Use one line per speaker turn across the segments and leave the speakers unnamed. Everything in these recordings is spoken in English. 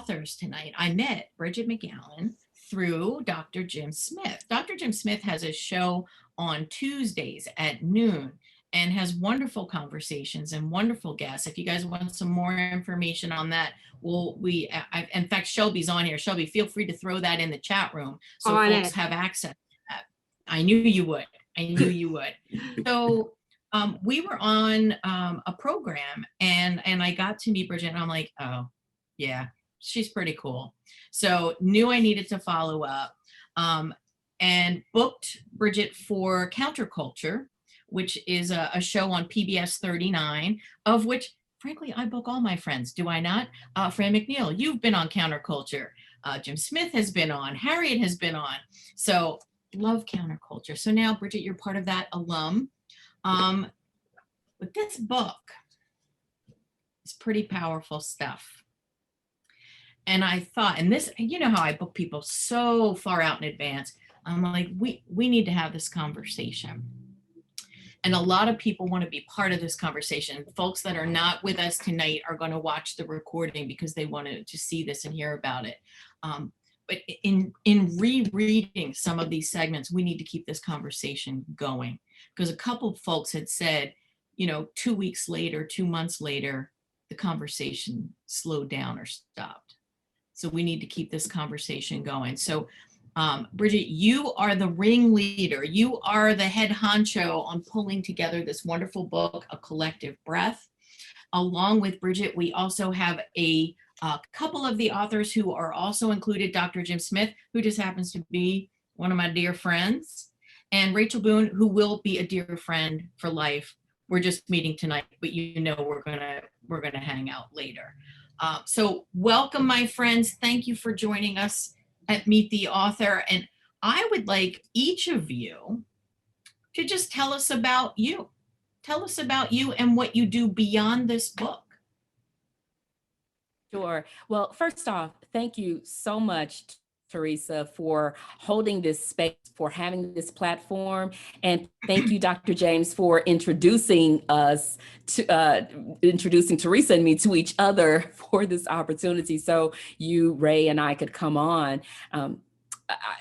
authors tonight. I met Bridgett McGowan through Dr. Jim Smith. Dr. Jim Smith has a show on Tuesdays at noon and has wonderful conversations and wonderful guests. If you guys want some more information on that, in fact, Shelby's on here. Shelby, feel free to throw that in the chat room so folks have access to that. I knew you would. I knew you would. So we were on a program and I got to meet Bridgett and I'm like, oh yeah, she's pretty cool. So knew I needed to follow up and booked Bridgett for Counterculture, which is a show on PBS 39, of which, frankly, I book all my friends, do I not? Fran McNeil, you've been on Counterculture. Jim Smith has been on, Harriet has been on. So love Counterculture. So now, Bridgett, you're part of that alum. But this book is pretty powerful stuff. And I thought, and this, you know how I book people so far out in advance. I'm like, we need to have this conversation. And a lot of people want to be part of this conversation. Folks that are not with us tonight are going to watch the recording because they want to see this and hear about it. But in rereading some of these segments, we need to keep this conversation going because a couple of folks had said, 2 weeks later, 2 months later, the conversation slowed down or stopped. So we need to keep this conversation going. So Bridgett, you are the ringleader. You are the head honcho on pulling together this wonderful book, A Collective Breath. Along with Bridgett, we also have a couple of the authors who are also included, Dr. Jim Smith, who just happens to be one of my dear friends, and Rachael Boone, who will be a dear friend for life. We're just meeting tonight, but we're gonna hang out later. So welcome, my friends. Thank you for joining us at Meet the Author. And I would like each of you to just tell us about you. Tell us about you and what you do beyond this book.
Sure. Well, first off, thank you so much, Teresa, for holding this space, for having this platform. And thank you, Dr. James, for introducing us introducing Teresa and me to each other for this opportunity. So you, Ray, and I could come on.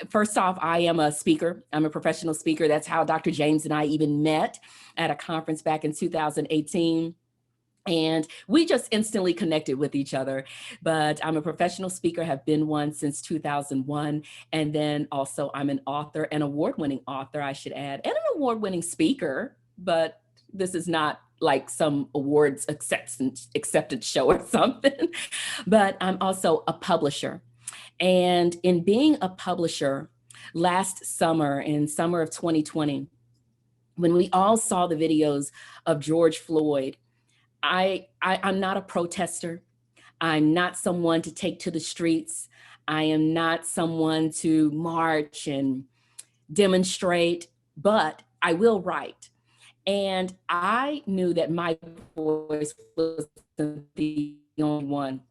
First off, I am a speaker. I'm a professional speaker. That's how Dr. James and I even met at a conference back in 2018. And we just instantly connected with each other. But I'm a professional speaker, have been one since 2001. And then also I'm an author, an award-winning author, I should add, and an award-winning speaker. But this is not like some awards accepted show or something. But I'm also a publisher. And in being a publisher, last summer, in summer of 2020, when we all saw the videos of George Floyd, I'm not a protester. I'm not someone to take to the streets. I am not someone to march and demonstrate, but I will write. And I knew that my voice wasn't the only one,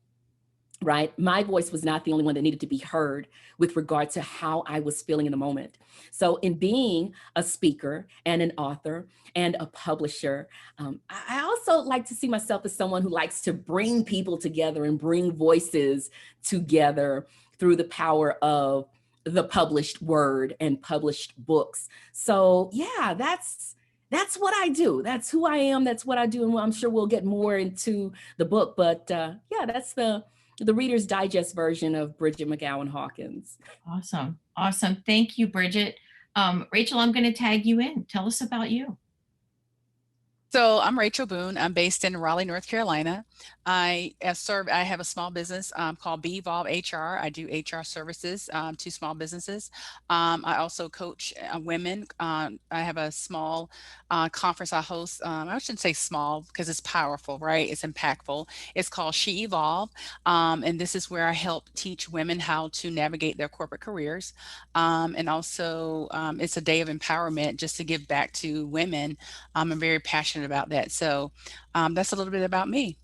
right? My voice was not the only one that needed to be heard with regard to how I was feeling in the moment. So in being a speaker and an author and a publisher, I also like to see myself as someone who likes to bring people together and bring voices together through the power of the published word and published books. So yeah, that's what I do. That's who I am. That's what I do. And I'm sure we'll get more into the book, but yeah, that's the Reader's Digest version of Bridgett McGowan-Hawkins.
Awesome. Awesome. Thank you, Bridgett. Rachael, I'm going to tag you in. Tell us about you.
So I'm Rachael Boone. I'm based in Raleigh, North Carolina. I have a small business called Evolve HR. I do HR services to small businesses. I also coach women. I have a small conference I host. I shouldn't say small because it's powerful, right? It's impactful. It's called She Evolve. And this is where I help teach women how to navigate their corporate careers. And also it's a day of empowerment just to give back to women. I'm very passionate about that. So that's a little bit about me.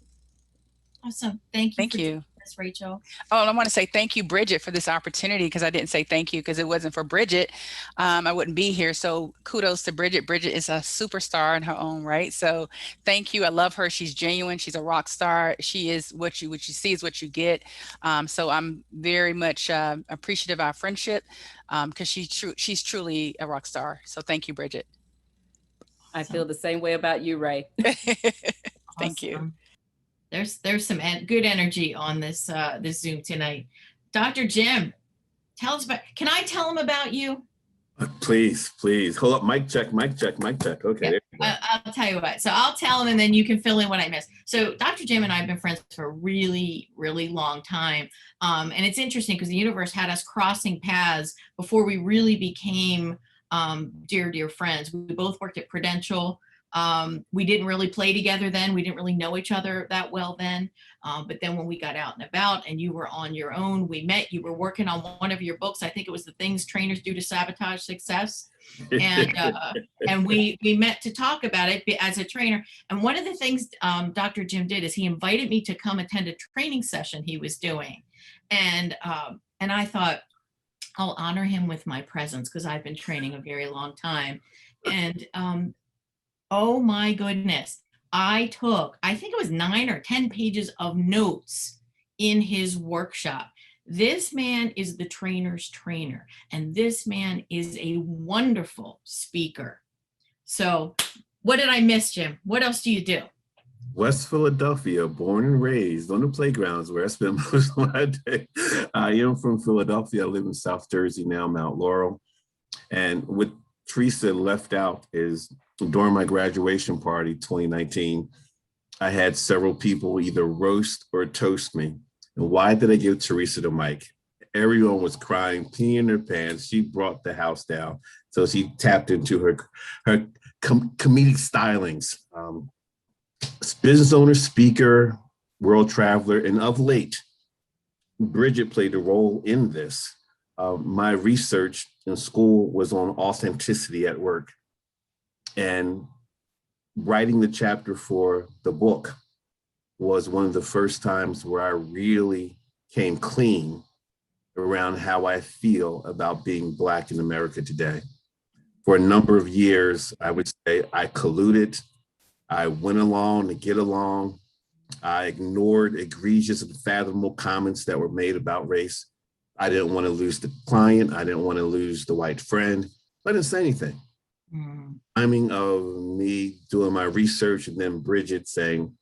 Awesome. Thank you.
Thank you.
this, Rachel?
Oh, and I want to say thank you, Bridgett, for this opportunity, because I didn't say thank you because it wasn't for Bridgett. I wouldn't be here. So kudos to Bridgett. Bridgett is a superstar in her own right. So thank you. I love her. She's genuine. She's a rock star. She is what you see is what you get. So I'm very much appreciative of our friendship because she's truly a rock star. So thank you, Bridgett.
I feel the same way about you, Ray.
Thank you.
Awesome. There's some good energy on this this Zoom tonight. Dr. Jim, tell us about. Can I tell him about you?
Please, please. Hold up. Mic check, mic check, mic check. Okay.
Yeah,
There you go.
I'll tell you what. So I'll tell him, and then you can fill in what I miss. So Dr. Jim and I have been friends for a really, really long time, and it's interesting because the universe had us crossing paths before we really became dear friends. We both worked at Prudential. We didn't really play together then. We didn't really know each other that well then. But then when we got out and about and you were on your own, we met. You were working on one of your books. I think it was The Things Trainers Do to Sabotage Success. And we met to talk about it as a trainer. And one of the things Dr. Jim did is he invited me to come attend a training session he was doing. And I thought, I'll honor him with my presence because I've been training a very long time. And oh my goodness, I think it was 9 or 10 pages of notes in his workshop. This man is the trainer's trainer, and this man is a wonderful speaker. So what did I miss, Jim? What else do you do?
West Philadelphia, born and raised on the playgrounds where I spend most of my day. I am from Philadelphia. I live in South Jersey now, Mount Laurel. And what Teresa left out is during my graduation party, 2019, I had several people either roast or toast me. And why did I give Teresa the mic? Everyone was crying, peeing in their pants. She brought the house down. So she tapped into her comedic stylings. Business owner, speaker, world traveler, and of late, Bridgett played a role in this. My research in school was on authenticity at work. And writing the chapter for the book was one of the first times where I really came clean around how I feel about being Black in America today. For a number of years, I would say I colluded. I went along to get along. I ignored egregious and fathomable comments that were made about race. I didn't want to lose the client. I didn't want to lose the white friend. I didn't say anything. Timing of me doing my research and then Bridgett saying,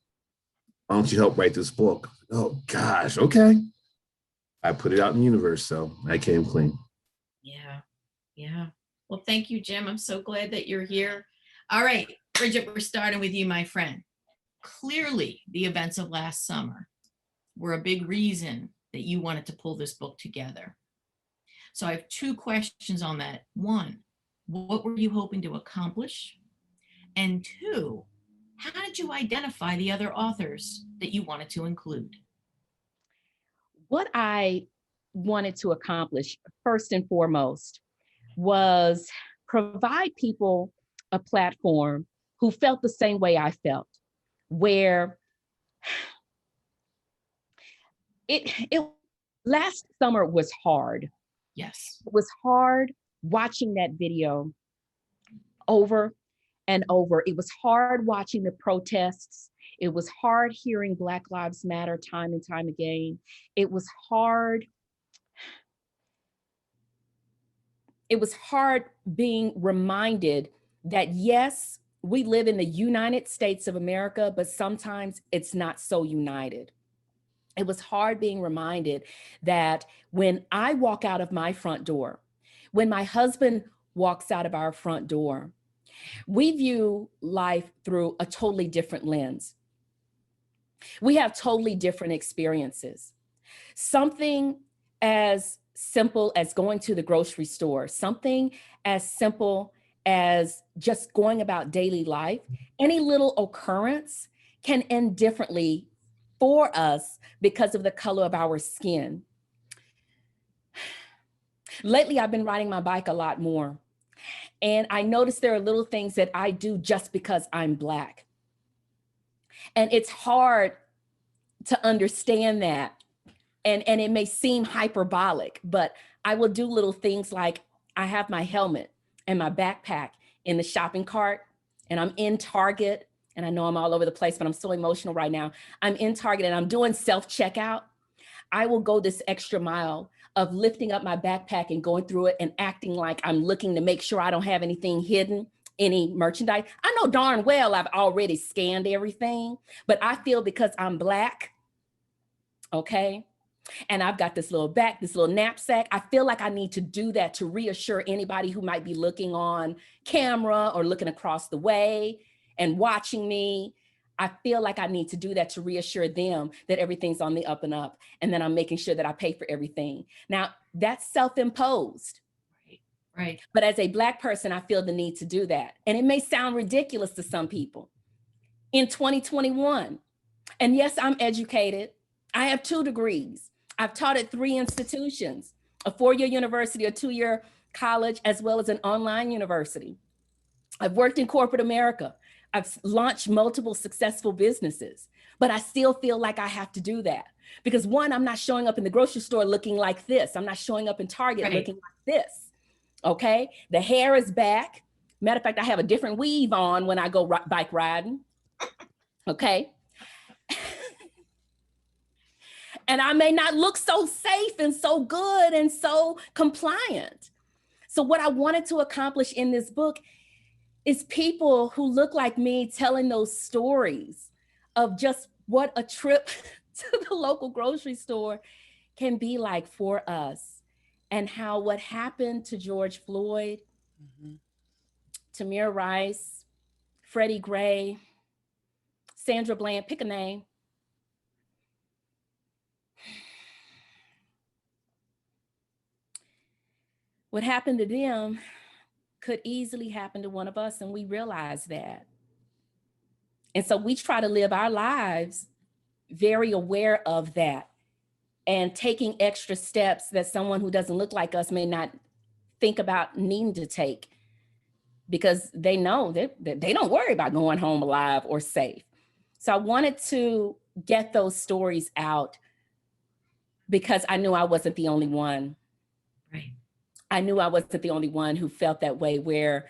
why don't you help write this book? Oh gosh, okay. I put it out in the universe, so I came clean.
Yeah. Well, thank you, Jim. I'm so glad that you're here. All right, Bridgett, we're starting with you, my friend. Clearly, the events of last summer were a big reason that you wanted to pull this book together. So I have 2 questions on that. 1, what were you hoping to accomplish? And 2, how did you identify the other authors that you wanted to include?
What I wanted to accomplish, first and foremost, was provide people a platform who felt the same way I felt, where it last summer was hard.
Yes.
It was hard watching that video over and over. It was hard watching the protests. It was hard hearing Black Lives Matter time and time again. It was hard. It was hard being reminded that, yes, we live in the United States of America, but sometimes it's not so united. It was hard being reminded that when I walk out of my front door, when my husband walks out of our front door, we view life through a totally different lens. We have totally different experiences. Something as simple as going to the grocery store, something as simple as just going about daily life, any little occurrence can end differently for us because of the color of our skin. Lately, I've been riding my bike a lot more. And I noticed there are little things that I do just because I'm Black. And it's hard to understand that And it may seem hyperbolic, but I will do little things like I have my helmet and my backpack in the shopping cart, and I'm in Target, and I know I'm all over the place, but I'm so emotional right now. I'm in Target and I'm doing self-checkout. I will go this extra mile of lifting up my backpack and going through it and acting like I'm looking to make sure I don't have anything hidden, any merchandise. I know darn well I've already scanned everything, but I feel because I'm Black, okay? And I've got this little knapsack. I feel like I need to do that to reassure anybody who might be looking on camera or looking across the way and watching me. I feel like I need to do that to reassure them that everything's on the up and up, and then I'm making sure that I pay for everything. Now, that's self-imposed.
Right.
But as a Black person, I feel the need to do that. And it may sound ridiculous to some people. In 2021, and yes, I'm educated. I have 2 degrees. I've taught at 3 institutions, a 4-year university, a 2-year college, as well as an online university. I've worked in corporate America. I've launched multiple successful businesses, but I still feel like I have to do that because 1, I'm not showing up in the grocery store looking like this. I'm not showing up in Target looking like this, okay? The hair is back. Matter of fact, I have a different weave on when I go bike riding, okay? And I may not look so safe and so good and so compliant. So what I wanted to accomplish in this book is people who look like me telling those stories of just what a trip to the local grocery store can be like for us, and how what happened to George Floyd, Tamir Rice, Freddie Gray, Sandra Bland, pick a name. What happened to them could easily happen to one of us, and we realize that. And so we try to live our lives very aware of that and taking extra steps that someone who doesn't look like us may not think about needing to take, because they know that they don't worry about going home alive or safe. So I wanted to get those stories out because I knew I wasn't the only one.
Right.
I knew I wasn't the only one who felt that way, where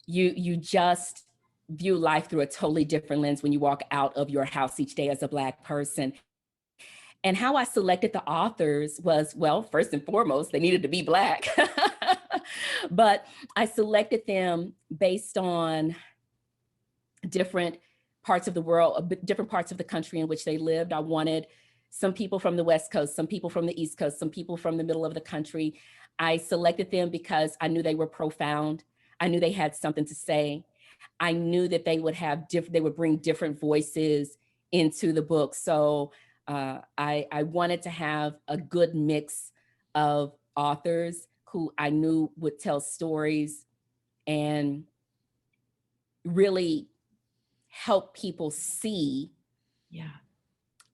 you just view life through a totally different lens when you walk out of your house each day as a Black person. And how I selected the authors was, well, first and foremost, they needed to be Black. But I selected them based on different parts of the world, different parts of the country in which they lived. I wanted some people from the West Coast, some people from the East Coast, some people from the middle of the country. I selected them because I knew they were profound. I knew they had something to say. I knew that they would have they would bring different voices into the book. So I wanted to have a good mix of authors who I knew would tell stories and really help people see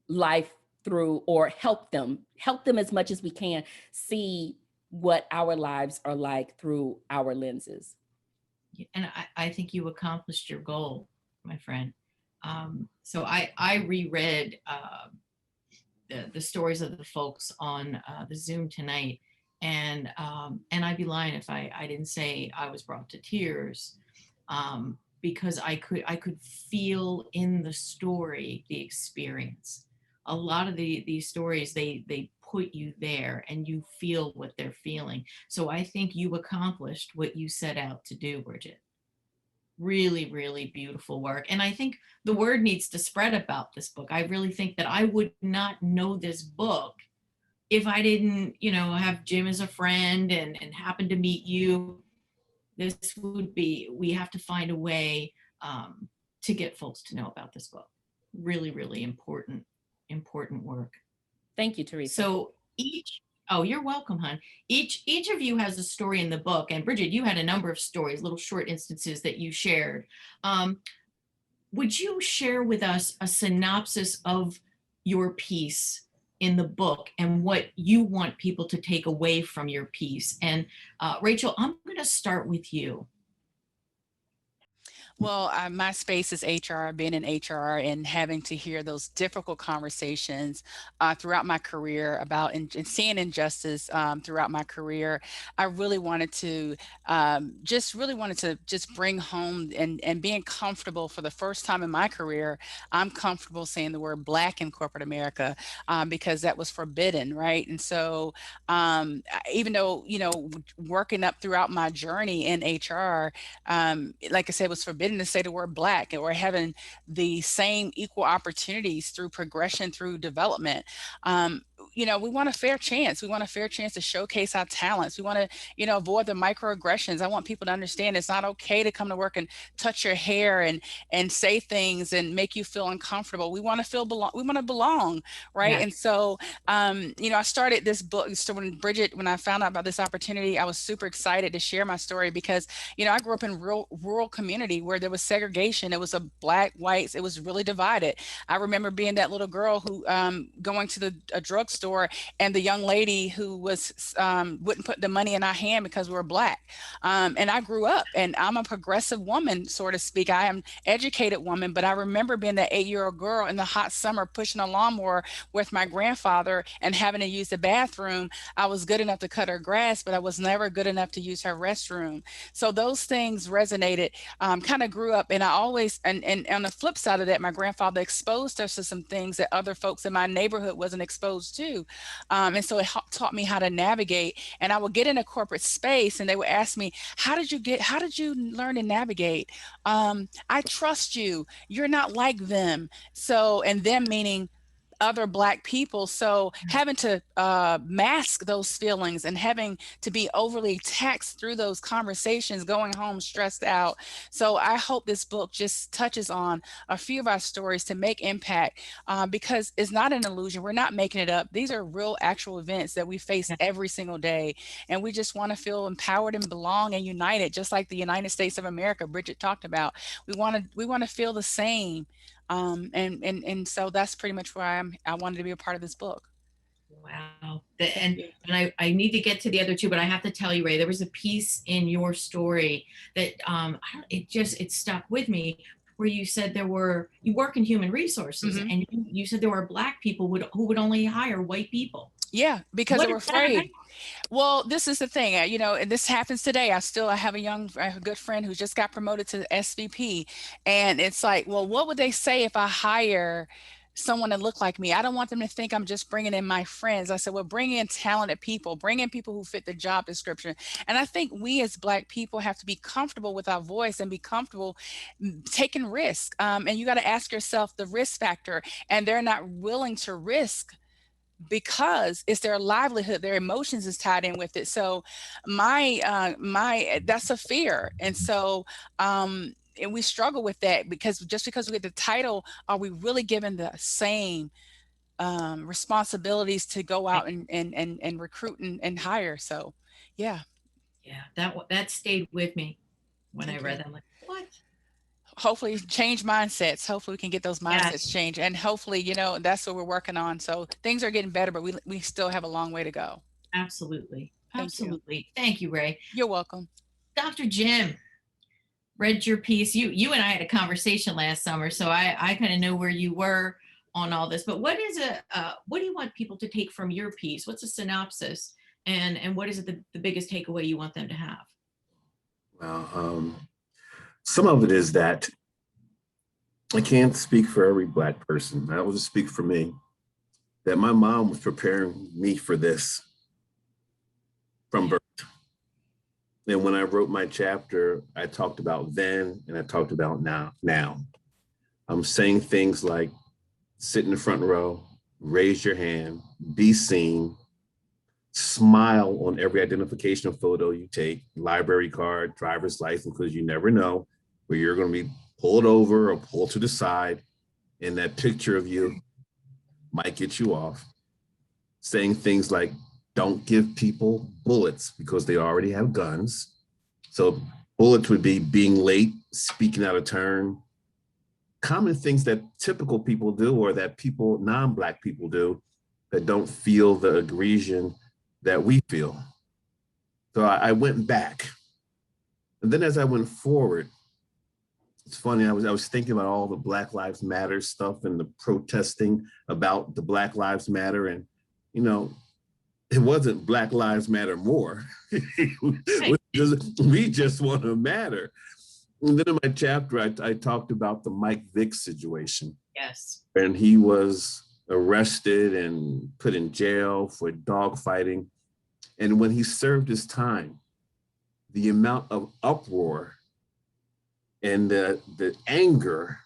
life through, or help them as much as we can see what our lives are like through our lenses.
And I think you accomplished your goal, my friend. So I reread the stories of the folks on the Zoom tonight, and I'd be lying if I didn't say I was brought to tears, because I could feel in the story the experience. A lot of these stories, they put you there and you feel what they're feeling. So I think you accomplished what you set out to do, Bridgett. Really, really beautiful work. And I think the word needs to spread about this book. I really think that I would not know this book if I didn't, have Jim as a friend and happen to meet you. This would be, we have to find a way to get folks to know about this book. Really, really important work.
Thank you, Teresa.
So you're welcome, hon. Each of you has a story in the book, and Bridgett, you had a number of stories, little short instances that you shared. Would you share with us a synopsis of your piece in the book and what you want people to take away from your piece? And Rachael, I'm going to start with you.
Well, my space is HR, being in HR and having to hear those difficult conversations throughout my career about and seeing injustice throughout my career. I really wanted to just bring home and being comfortable for the first time in my career. I'm comfortable saying the word Black in corporate America because that was forbidden, right? And so even though, working up throughout my journey in HR, like I said, it was forbidden to say the word Black or having the same equal opportunities through progression, through development. We want a fair chance. We want a fair chance to showcase our talents. We want to, avoid the microaggressions. I want people to understand it's not okay to come to work and touch your hair and say things and make you feel uncomfortable. We want to feel belong. We want to belong, right?
Yeah.
And so, I started this book. So when I found out about this opportunity, I was super excited to share my story because, I grew up in rural community where there was segregation. It was a Black, whites. It was really divided. I remember being that little girl who going to a drugstore and the young lady who was wouldn't put the money in our hand because we were Black. And I grew up, and I'm a progressive woman, so to speak. I am educated woman, but I remember being that 8-year-old girl in the hot summer pushing a lawnmower with my grandfather and having to use the bathroom. I was good enough to cut her grass, but I was never good enough to use her restroom. So those things resonated, kind of grew up. And I always, and on the flip side of that, my grandfather exposed us to some things that other folks in my neighborhood wasn't exposed to. And so it taught me how to navigate. And I would get in a corporate space and they would ask me, how did you learn to navigate? I trust you. You're not like them. So, and them meaning other Black people. So having to mask those feelings and having to be overly taxed through those conversations, going home stressed out. So I hope this book just touches on a few of our stories to make impact because it's not an illusion. We're not making it up. These are real actual events that we face every single day. And we just want to feel empowered and belong and united, just like the United States of America, Bridgett talked about. We want to feel the same. And so that's pretty much why I wanted to be a part of this book.
Wow. I need to get to the other two, but I have to tell you, Ray, there was a piece in your story that it stuck with me where you said you work in human resources and you said there were Black people who would only hire white people.
Yeah, because they were afraid. Well, this is the thing, and this happens today. I have a good friend who just got promoted to SVP, and it's like, well, what would they say if I hire someone that look like me? I don't want them to think I'm just bringing in my friends. I said, well, bring in talented people, bring in people who fit the job description. And I think we as Black people have to be comfortable with our voice and be comfortable taking risk. And you got to ask yourself the risk factor, and they're not willing to risk because it's their livelihood, their emotions is tied in with it. So that's a fear. And so and we struggle with that because just because we get the title, are we really given the same responsibilities to go out and recruit and hire? So yeah.
That stayed with me when I read that. I'm like, what?
Hopefully change mindsets. Hopefully we can get those mindsets changed. And hopefully, that's what we're working on. So things are getting better, but we still have a long way to go.
Absolutely.
Absolutely.
Thank you, Ray.
You're welcome.
Dr. Jim, read your piece. You and I had a conversation last summer, so I kind of know where you were on all this. But what do you want people to take from your piece? What's a synopsis? And what is the biggest takeaway you want them to have?
Well, some of it is that I can't speak for every Black person. I will just speak for me, that my mom was preparing me for this from birth. And when I wrote my chapter, I talked about then and I talked about now. I'm saying things like sit in the front row, raise your hand, be seen, smile on every identification photo you take, library card, driver's license, because you never know where you're going to be pulled over or pulled to the side, and that picture of you might get you off. Saying things like, don't give people bullets because they already have guns. So bullets would be being late, speaking out of turn, common things that typical people do or that non-Black people do that don't feel the aggression that we feel. So I went back. And then as I went forward, it's funny. I was thinking about all the Black Lives Matter stuff and the protesting about the Black Lives Matter, and you know, it wasn't Black Lives Matter more. We just want to matter. And then in my chapter, I talked about the Mike Vick situation.
Yes.
And he was arrested and put in jail for dogfighting. And when he served his time, the amount of uproar and the anger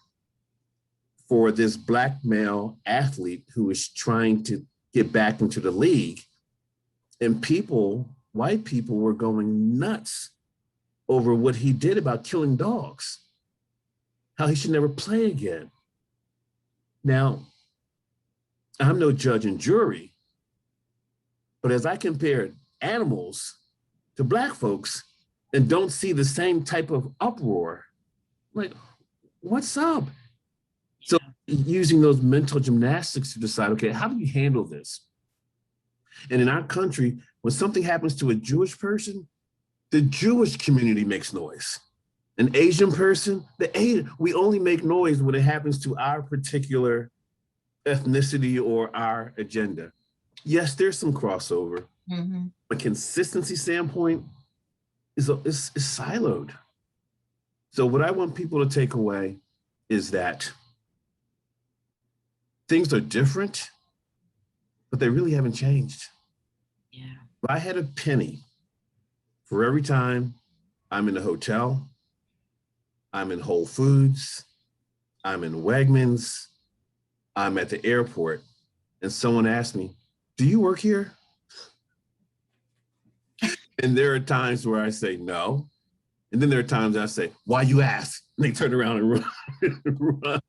for this Black male athlete who was trying to get back into the league, and white people were going nuts over what he did about killing dogs, how he should never play again. Now, I'm no judge and jury, but as I compare animals to Black folks and don't see the same type of uproar, like, what's up? So using those mental gymnastics to decide, okay, how do you handle this? And in our country, when something happens to a Jewish person, the Jewish community makes noise. An Asian person, we only make noise when it happens to our particular ethnicity or our agenda. Yes, there's some crossover. Mm-hmm. A consistency standpoint is siloed. So what I want people to take away is that things are different, but they really haven't changed.
Yeah.
If I had a penny for every time I'm in a hotel, I'm in Whole Foods, I'm in Wegmans, I'm at the airport, and someone asks me, do you work here? And there are times where I say no. And then there are times I say, why you ask? And they turn around and run.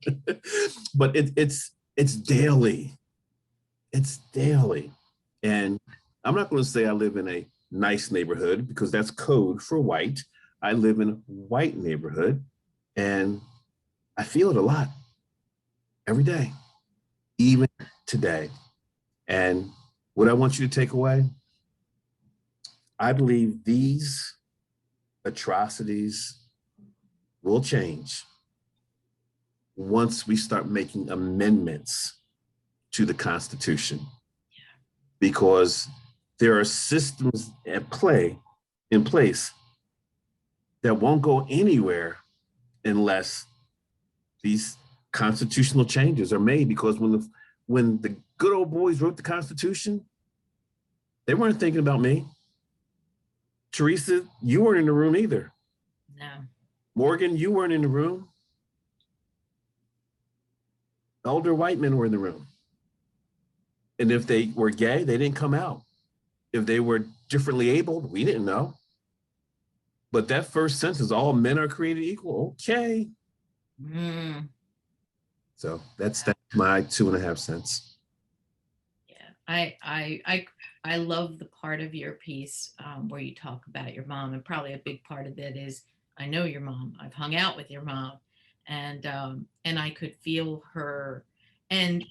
But it's daily. It's daily. And I'm not going to say I live in a nice neighborhood because that's code for white. I live in a white neighborhood and I feel it a lot every day, even today. And what I want you to take away, I believe these atrocities will change once we start making amendments to the Constitution, because there are systems in place that won't go anywhere unless these constitutional changes are made. Because when the good old boys wrote the Constitution, they weren't thinking about me. Teresa, you weren't in the room either.
No.
Morgan, you weren't in the room. Older white men were in the room. And if they were gay, they didn't come out. If they were differently abled, we didn't know. But that first sentence, all men are created equal. Okay.
Mm.
So that's my 2.5 cents.
Yeah, I love the part of your piece where you talk about your mom, and probably a big part of it is I know your mom. I've hung out with your mom, and I could feel her and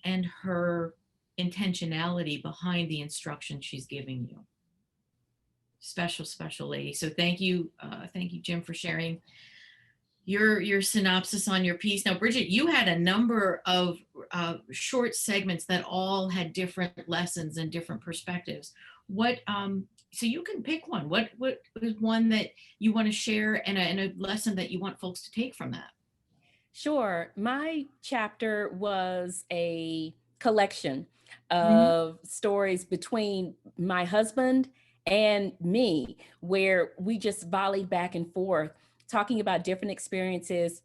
her intentionality behind the instruction she's giving you. Special lady. So thank you, Jim, for sharing your synopsis on your piece. Now, Bridgett, you had a number of short segments that all had different lessons and different perspectives. So you can pick one. What is one that you want to share and a lesson that you want folks to take from that?
Sure. My chapter was a collection of stories between my husband and me, where we just volleyed back and forth, talking about different experiences.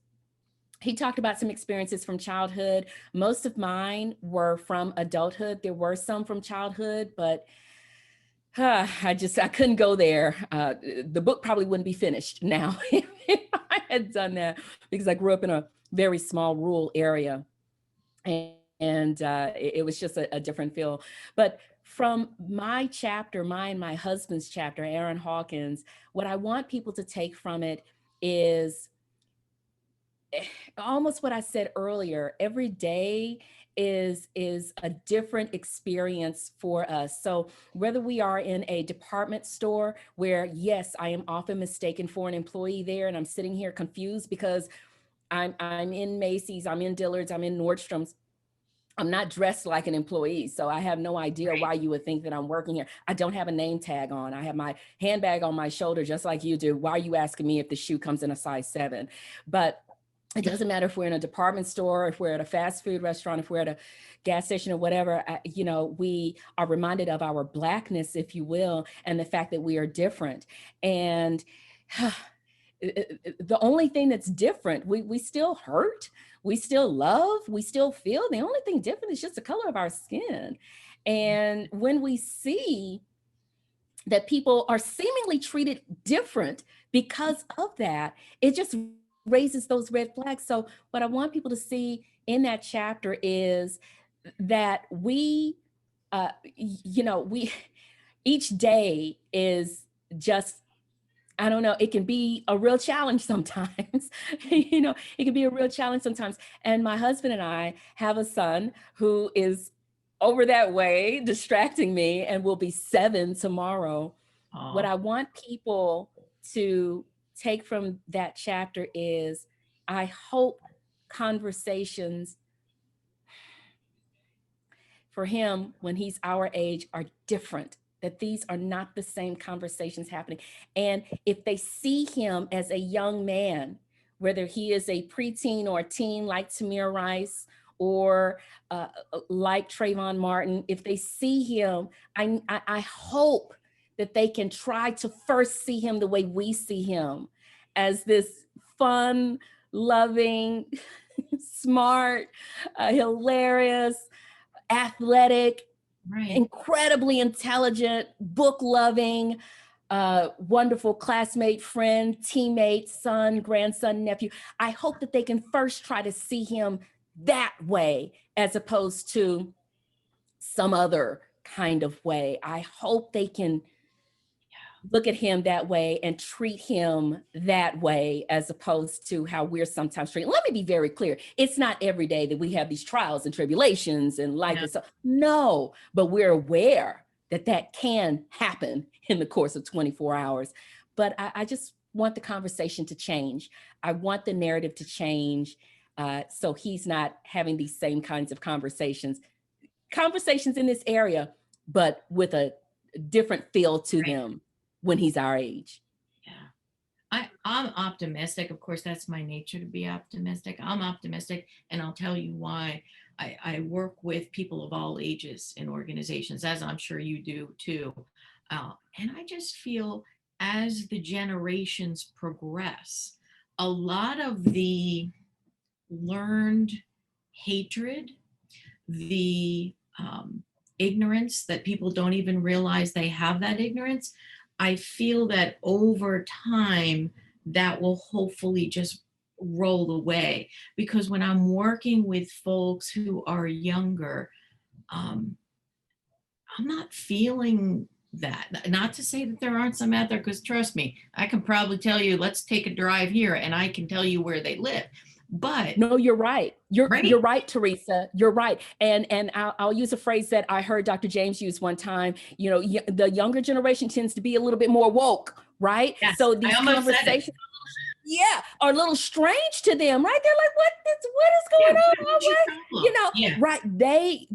He talked about some experiences from childhood. Most of mine were from adulthood. There were some from childhood, but I couldn't go there. The book probably wouldn't be finished now if I had done that, because I grew up in a very small rural area, and it was just a different feel. But from my chapter, my husband's chapter, Aaron Hawkins, what I want people to take from it is almost what I said earlier. Every day is a different experience for us. So whether we are in a department store where, yes, I am often mistaken for an employee there, and I'm sitting here confused because I'm in Macy's, I'm in Dillard's, I'm in Nordstrom's. I'm not dressed like an employee, so I have no idea
Right.
why you would think that I'm working here. I don't have a name tag on. I have my handbag on my shoulder, just like you do. Why are you asking me if the shoe comes in a size 7? But it doesn't matter if we're in a department store, if we're at a fast food restaurant, if we're at a gas station or whatever, you know, we are reminded of our Blackness, if you will, and the fact that we are different. And the only thing that's different, we still hurt, we still love, we still feel. The only thing different is just the color of our skin. And when we see that people are seemingly treated different because of that, it just raises those red flags. So what I want people to see in that chapter is that we, you know, we, each day is just, I don't know, it can be a real challenge sometimes. You know, it can be a real challenge sometimes. And my husband and I have a son who is over that way, distracting me, and will be 7 tomorrow. What I want people to take from that chapter is, I hope conversations for him when he's our age are different, that these are not the same conversations happening. And if they see him as a young man, whether he is a preteen or a teen like Tamir Rice or like Trayvon Martin, if they see him, I hope that they can try to first see him the way we see him, as this fun, loving, smart, hilarious, athletic,
Right.
incredibly intelligent, book-loving, wonderful classmate, friend, teammate, son, grandson, nephew. I hope that they can first try to see him that way as opposed to some other kind of way. I hope they can look at him that way and treat him that way as opposed to how we're sometimes treated. Let me be very clear. It's not every day that we have these trials and tribulations and life is so, no, but we're aware that that can happen in the course of 24 hours. But I just want the conversation to change. I want the narrative to change, so he's not having these same kinds of conversations in this area, but with a different feel to them when he's our age.
Yeah. I'm optimistic. Of course, that's my nature to be optimistic. I'm optimistic, and I'll tell you why. I work with people of all ages in organizations, as I'm sure you do too. And I just feel as the generations progress, a lot of the learned hatred, the ignorance that people don't even realize they have that ignorance, I feel that over time that will hopefully just roll away. Because when I'm working with folks who are younger, I'm not feeling that. Not to say that there aren't some out there, because trust me, I can probably tell you, let's take a drive here, and I can tell you where they live. But
no, you're right. You're right, Teresa. You're right. And I'll use a phrase that I heard Dr. James use one time. You know, the younger generation tends to be a little bit more woke, right?
yes,
So these conversations, are a little strange to them, right? They're like, what is going on? You know, right? They.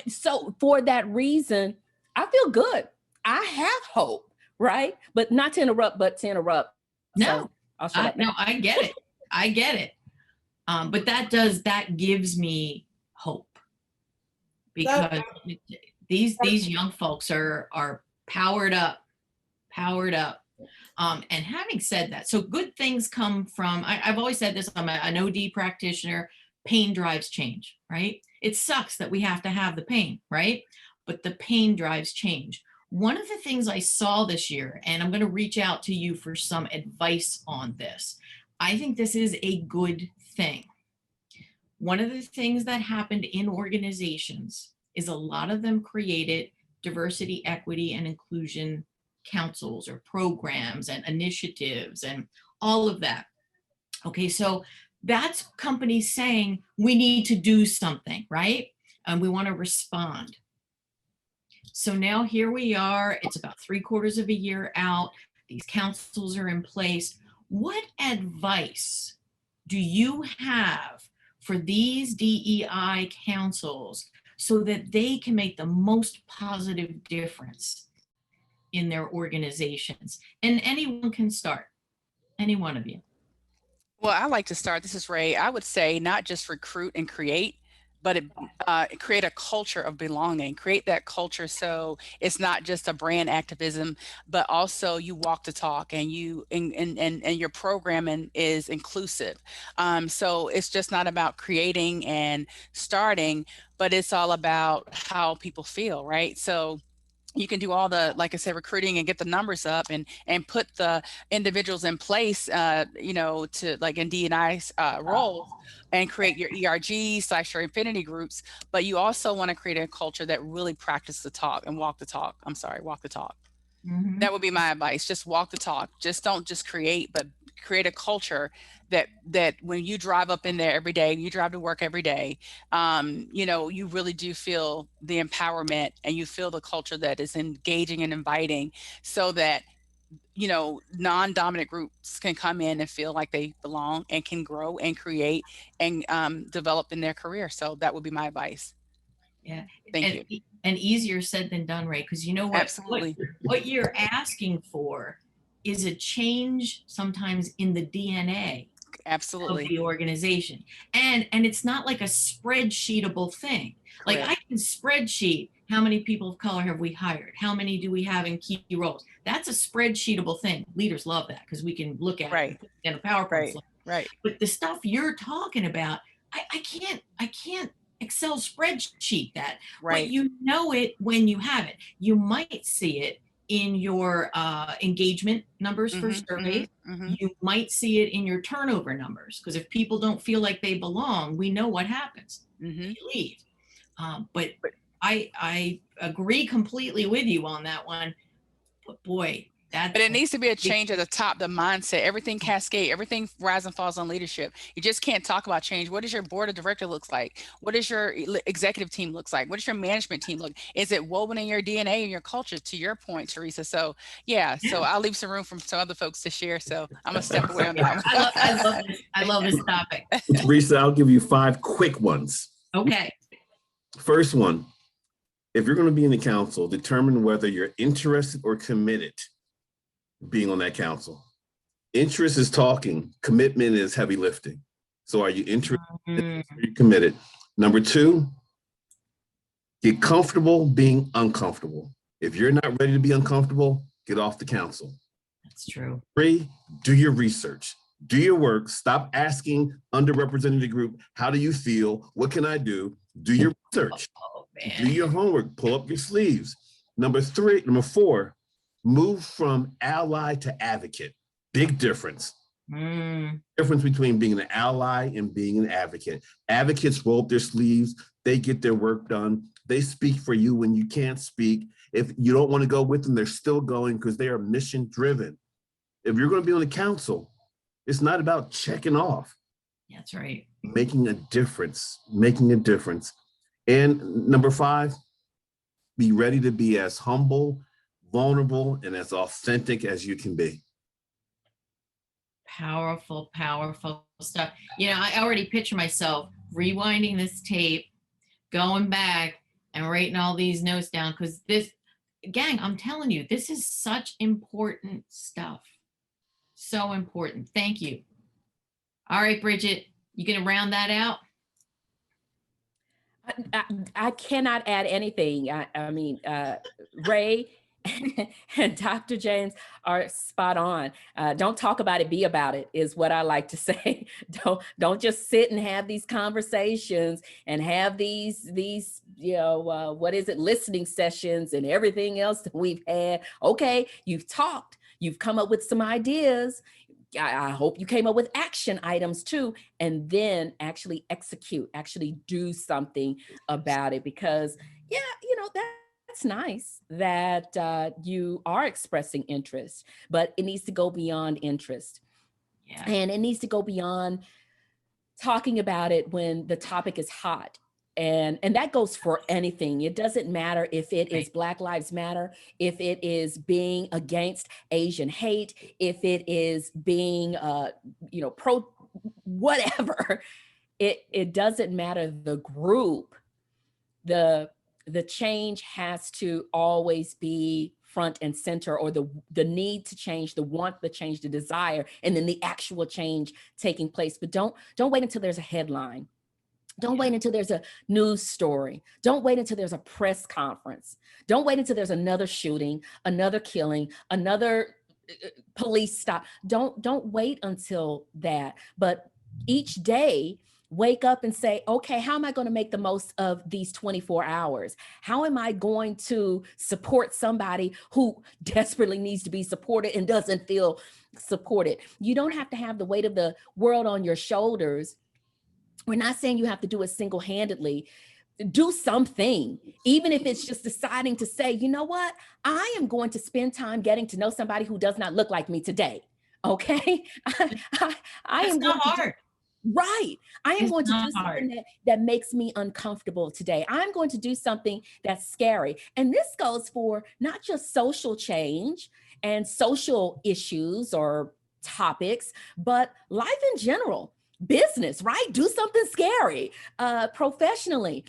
So for that reason, I feel good. I have hope, right? But not to interrupt, but to interrupt.
No,
so I'll shut up now.
No, I get it. I get it. But that gives me hope, because these young folks are powered up. And having said that, so good things come from, I've always said this, I'm an OD practitioner, pain drives change, right? It sucks that we have to have the pain, right? But the pain drives change. One of the things I saw this year, and I'm going to reach out to you for some advice on this, I think this is a good thing. One of the things that happened in organizations is a lot of them created diversity, equity, and inclusion councils or programs and initiatives and all of that. Okay, so that's companies saying we need to do something, right? And we want to respond. So now here we are, it's about 3/4 of a year out, these councils are in place. What advice do you have for these DEI councils so that they can make the most positive difference in their organizations? And anyone can start, any one of you.
Well, I like to start. This is Ray. I would say not just recruit and create, but create a culture of belonging. Create that culture so it's not just a brand activism, but also you walk the talk, and your programming is inclusive. So it's just not about creating and starting, but it's all about how people feel, right? So you can do all the, like I said, recruiting and get the numbers up and put the individuals in place, to like in D&I roles, and create your ERG/your affinity groups. But you also want to create a culture that really practice the talk and walk the talk. Walk the talk.
Mhm.
That would be my advice. Just walk the talk. Just don't just create, but create a culture that when you drive up in there every day, you drive to work every day, you really do feel the empowerment, and you feel the culture that is engaging and inviting, so that non-dominant groups can come in and feel like they belong and can grow and create and develop in their career. So that would be my advice.
Yeah.
Thank you.
And easier said than done, Ray, because you know what?
Absolutely.
What you're asking for is a change sometimes in the DNA of
Absolutely.
the organization. And it's not like a spreadsheetable thing. Like
Correct.
I can spreadsheet how many people of color have we hired? How many do we have in key roles? That's a spreadsheetable thing. Leaders love that because we can look at
Right.
it in a PowerPoint
Right.
slide.
Right.
But the stuff you're talking about, I can't Excel spreadsheet that. But
Right.
you know it when you have it. You might see it in your engagement numbers for surveys. You might see it in your turnover numbers, because if people don't feel like they belong, we know what happens. They leave. But I agree completely with you on that one. But boy,
But it needs to be a change at the top, the mindset, everything cascade, everything rise and falls on leadership. You just can't talk about change. What does your board of director looks like? What does your executive team looks like? What does your management team look? Is it woven in your DNA and your culture, to your point, Teresa? So yeah, so I'll leave some room for some other folks to share. So I'm gonna step away on that one.
I love this topic.
Teresa, I'll give you 5 quick ones.
Okay.
First one, if you're going to be in the council, determine whether you're interested or committed being on that council. Interest is talking, commitment is heavy lifting. So are you interested? Are you committed? Number 2, get comfortable being uncomfortable. If you're not ready to be uncomfortable, get off the council.
That's true.
3, do your research, do your work, stop asking underrepresented group, how do you feel? What can I do? Do your research, do your homework, pull up your sleeves. Number 4, move from ally to advocate. Big difference. Difference between being an ally and being an advocate. Advocates roll up their sleeves. They get their work done. They speak for you when you can't speak. If you don't want to go with them, they're still going because they are mission driven. If you're going to be on the council, it's not about checking off.
That's right.
Making a difference, And number 5, be ready to be as humble, vulnerable, and as authentic as you can be.
Powerful, powerful stuff. I already picture myself rewinding this tape, going back and writing all these notes down, because this, gang, I'm telling you, this is such important stuff. So important. Thank you. All right, Bridgett, you gonna round that out?
I cannot add anything. I mean, Ray and Dr. James are spot on. Don't talk about it, be about it, is what I like to say. Don't just sit and have these conversations and have these listening sessions and everything else that we've had. Okay, you've talked, you've come up with some ideas. I hope you came up with action items too, and then actually execute, actually do something about it, because that's nice that you are expressing interest, but it needs to go beyond interest.
Yeah.
And it needs to go beyond talking about it when the topic is hot. And that goes for anything. It doesn't matter if it is Black Lives Matter, if it is being against Asian hate, if it is being, pro whatever. It doesn't matter the group. The change has to always be front and center, or the need to change, the want, the change, the desire, and then the actual change taking place. But don't wait until there's a headline. Don't wait until there's a news story. Don't wait until there's a press conference. Don't wait until there's another shooting, another killing, another police stop. Don't wait until that. But each day, wake up and say, okay, how am I going to make the most of these 24 hours? How am I going to support somebody who desperately needs to be supported and doesn't feel supported? You don't have to have the weight of the world on your shoulders. We're not saying you have to do it single-handedly. Do something, even if it's just deciding to say, you know what, I am going to spend time getting to know somebody who does not look like me today. Okay. I am
not hard.
Right. I am going to do something that makes me uncomfortable today. I'm going to do something that's scary. And this goes for not just social change and social issues or topics, but life in general. Business, right? Do something scary, professionally,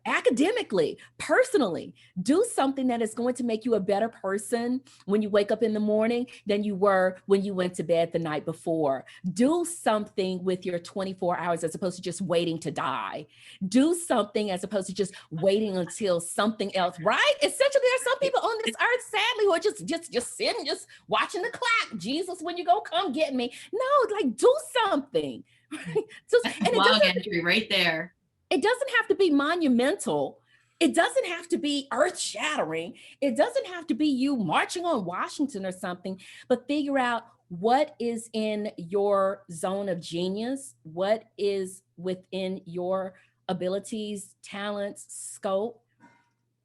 academically, personally. Do something that is going to make you a better person when you wake up in the morning than you were when you went to bed the night before. Do something with your 24 hours as opposed to just waiting to die. Do something as opposed to just waiting until something else, right? Essentially, there are some people on this earth, sadly, who are just sitting, just watching the clock. Jesus, when you go, come get me. No, like, do something. And
log entry right there.
It doesn't have to be monumental. It doesn't have to be earth-shattering. It doesn't have to be you marching on Washington or something, but figure out what is in your zone of genius, what is within your abilities, talents, scope,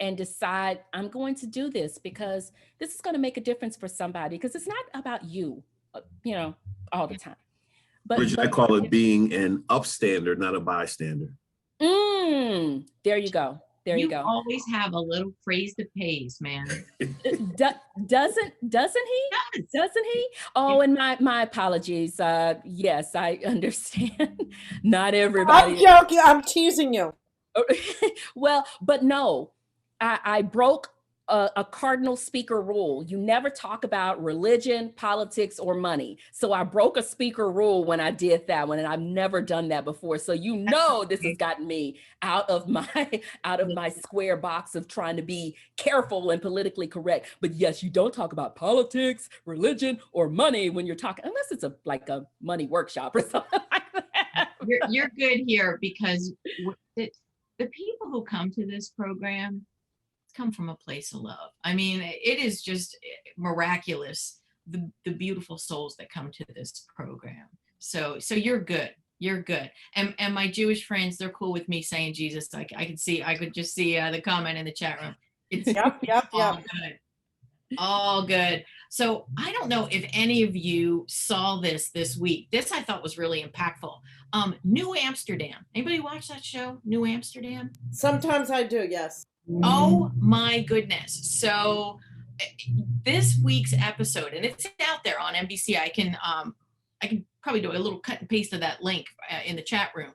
and decide, I'm going to do this because this is going to make a difference for somebody, because it's not about you, all the time.
Bridgett, I call it being an upstander, not a bystander.
There you go. There you go.
Always have a little praise the pays, man.
Doesn't he? Doesn't he? Oh, and my apologies. Yes, I understand. Not everybody.
I'm joking. I'm teasing you.
Well, but no, I broke a cardinal speaker rule. You never talk about religion, politics, or money. So I broke a speaker rule when I did that one, and I've never done that before. So this has gotten me out of my square box of trying to be careful and politically correct. But yes, you don't talk about politics, religion, or money when you're talking, unless it's like a money workshop or something like that.
You're good here, because the people who come to this program come from a place of love. I mean, it is just miraculous, the beautiful souls that come to this program. So you're good. You're good. And my Jewish friends, they're cool with me saying Jesus. I could just see the comment in the chat room. It's
Yep.
all good. All good. So I don't know if any of you saw this week. This I thought was really impactful. New Amsterdam. Anybody watch that show, New Amsterdam?
Sometimes I do, yes.
Oh my goodness. So this week's episode, and it's out there on NBC. I can probably do a little cut and paste of that link in the chat room.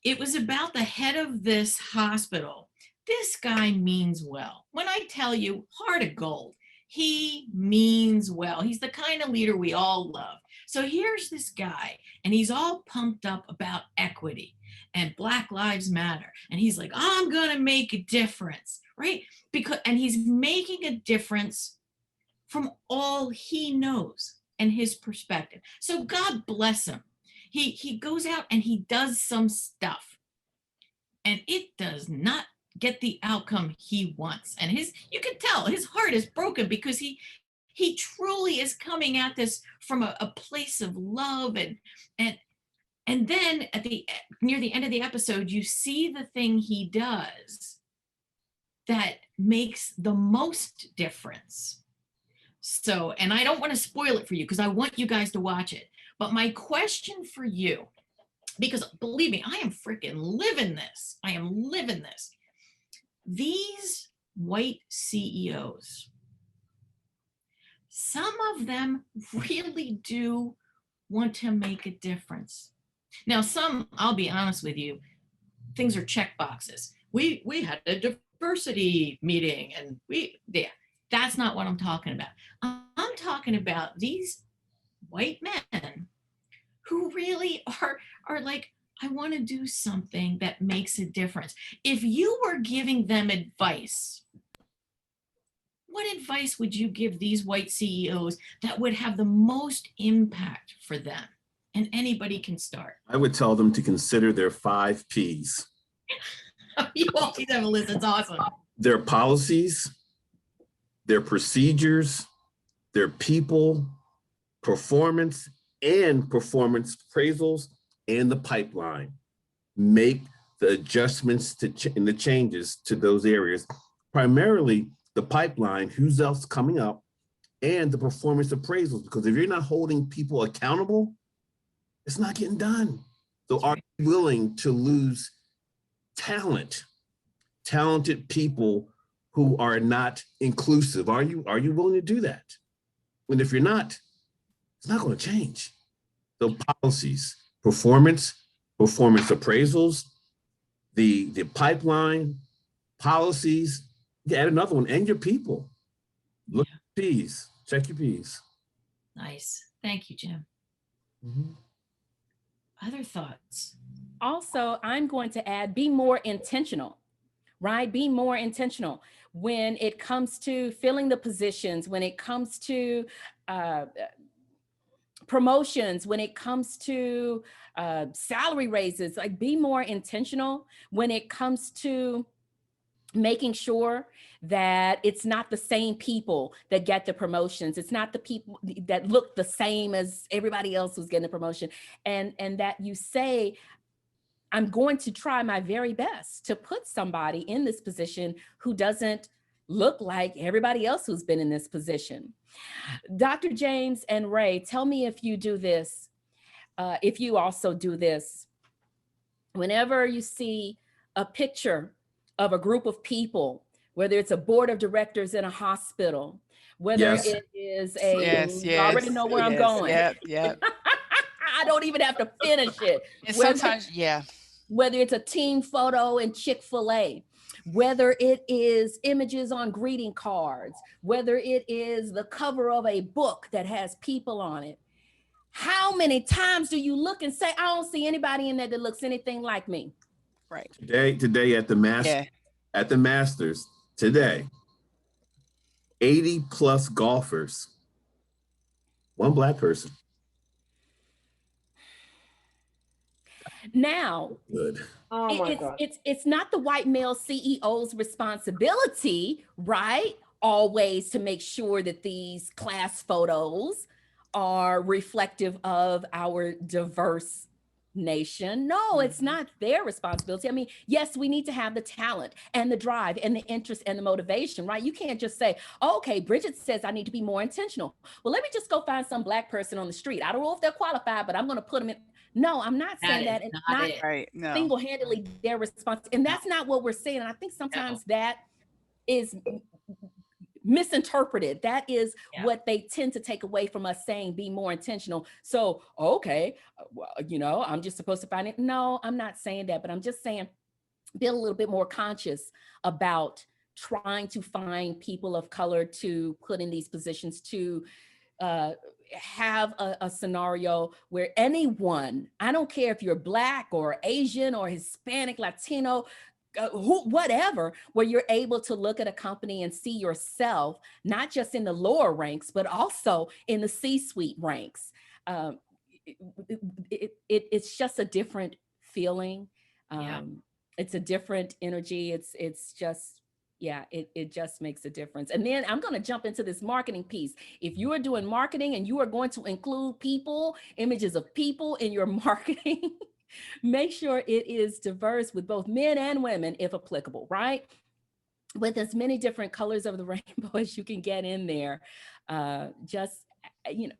It was about the head of this hospital. This guy means well. When I tell you, heart of gold, he means well. He's the kind of leader we all love. So here's this guy, and he's all pumped up about equity and Black Lives Matter. And he's like, I'm going to make a difference, right? And he's making a difference from all he knows and his perspective. So God bless him. He goes out and he does some stuff, and it does not get the outcome he wants. And you can tell his heart is broken, because he truly is coming at this from a place of love, and then near the end of the episode, you see the thing he does that makes the most difference. So, and I don't want to spoil it for you, because I want you guys to watch it. But my question for you, because believe me, I am freaking living this. I am living this. These white CEOs, some of them really do want to make a difference. Now, some, I'll be honest with you, things are check boxes. We had a diversity meeting and yeah, that's not what I'm talking about. I'm talking about these white men who really are like, I want to do something that makes a difference. If you were giving them advice, what advice would you give these white CEOs that would have the most impact for them? And anybody can start.
I would tell them to consider their 5 Ps.
You always have a list. It's awesome.
Their policies, their procedures, their people, performance and performance appraisals, and the pipeline. Make the adjustments and the changes to those areas, primarily the pipeline, who's else coming up, and the performance appraisals, because if you're not holding people accountable, it's not getting done. So are you willing to lose talented people who are not inclusive? Are you willing to do that? And if you're not, it's not going to change. So policies, performance appraisals, the pipeline, policies, you add another one, and your people. Look at P's, check your P's.
Nice. Thank you, Jim.
Mm-hmm.
Other thoughts?
Also, I'm going to add, be more intentional, right? Be more intentional when it comes to filling the positions, when it comes to promotions, when it comes to salary raises. Like, be more intentional when it comes to making sure that it's not the same people that get the promotions. It's not the people that look the same as everybody else who's getting the promotion. And that you say, I'm going to try my very best to put somebody in this position who doesn't look like everybody else who's been in this position. Dr. James and Ray, tell me if you do this, if you also do this. Whenever you see a picture of a group of people, whether it's a board of directors in a hospital, whether it is you already know where I'm going.
Yep.
I don't even have to finish it.
And sometimes,
whether it's a team photo in Chick-fil-A, whether it is images on greeting cards, whether it is the cover of a book that has people on it. How many times do you look and say, I don't see anybody in there that looks anything like me?
Right.
Today at the Masters, today, 80 plus golfers, one Black person.
Now,
good.
Oh my God.
It's not the white male CEO's responsibility, right? Always to make sure that these class photos are reflective of our diverse nation. No, it's not their responsibility. I mean, yes, we need to have the talent and the drive and the interest and the motivation, right? You can't just say, oh, okay, Bridgett says I need to be more intentional. Well, let me just go find some Black person on the street. I don't know if they're qualified, but I'm going to put them in. No, I'm not saying that. And not single-handedly their response. And that's not what we're saying. And I think sometimes that is misinterpreted. That is what they tend to take away from us saying, be more intentional. So, okay, well, you know, I'm just supposed to find it. No, I'm not saying that, but I'm just saying, be a little bit more conscious about trying to find people of color to put in these positions, to have a scenario where anyone, I don't care if you're Black or Asian or Hispanic, Latino, whatever, where you're able to look at a company and see yourself, not just in the lower ranks, but also in the C-suite ranks. It's just a different feeling. It's a different energy. It's just, it just makes a difference. And then I'm going to jump into this marketing piece. If you are doing marketing and you are going to include people, images of people in your marketing, make sure it is diverse with both men and women, if applicable, right? With as many different colors of the rainbow as you can get in there. Just, you know,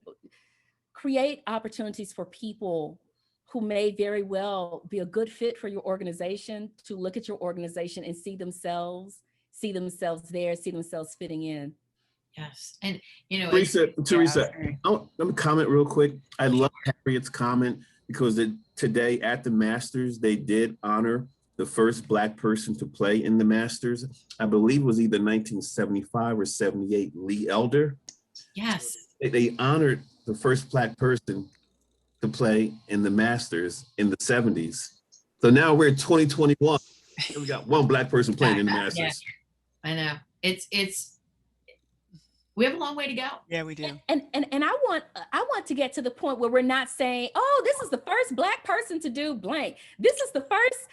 create opportunities for people who may very well be a good fit for your organization to look at your organization and see themselves there, see themselves fitting in.
Yes. And, you know,
Teresa, let me comment real quick. I love Harriet's comment. because today at the Masters, they did honor the first Black person to play in the Masters. I believe it was either 1975 or 78, Lee Elder.
Yes.
They honored the first Black person to play in the Masters in the 70s. So now we're 2021. We got one Black person playing in the Masters.
Yeah, I know. It's we have a long way to go.
Yeah, we do.
And I want to get to the point where we're not saying, oh, this is the first Black person to do blank. This is the first